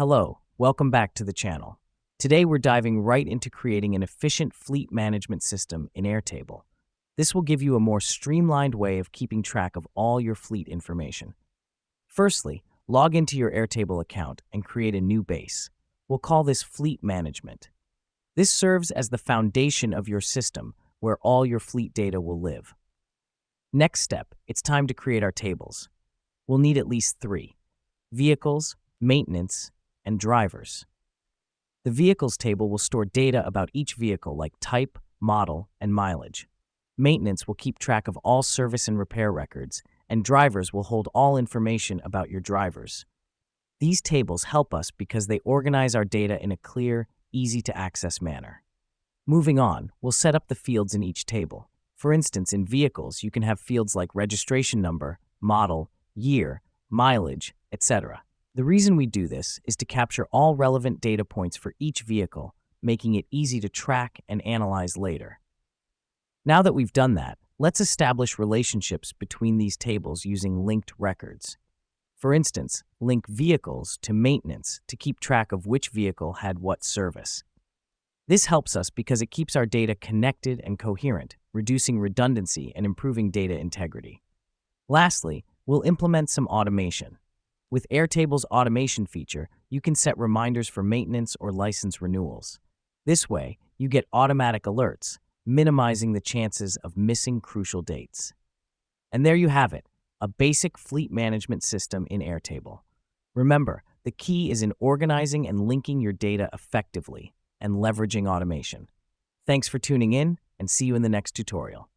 Hello, welcome back to the channel. Today we're diving right into creating an efficient fleet management system in Airtable. This will give you a more streamlined way of keeping track of all your fleet information. Firstly, log into your Airtable account and create a new base. We'll call this Fleet Management. This serves as the foundation of your system where all your fleet data will live. Next step, it's time to create our tables. We'll need at least 3: vehicles, maintenance, and drivers. The vehicles table will store data about each vehicle like type, model, and mileage. Maintenance will keep track of all service and repair records, and drivers will hold all information about your drivers. These tables help us because they organize our data in a clear, easy-to-access manner. Moving on, we'll set up the fields in each table. For instance, in vehicles, you can have fields like registration number, model, year, mileage, etc. The reason we do this is to capture all relevant data points for each vehicle, making it easy to track and analyze later. Now that we've done that, let's establish relationships between these tables using linked records. For instance, link vehicles to maintenance to keep track of which vehicle had what service. This helps us because it keeps our data connected and coherent, reducing redundancy and improving data integrity. Lastly, we'll implement some automation. With Airtable's automation feature, you can set reminders for maintenance or license renewals. This way, you get automatic alerts, minimizing the chances of missing crucial dates. And there you have it, a basic fleet management system in Airtable. Remember, the key is in organizing and linking your data effectively and leveraging automation. Thanks for tuning in, and see you in the next tutorial.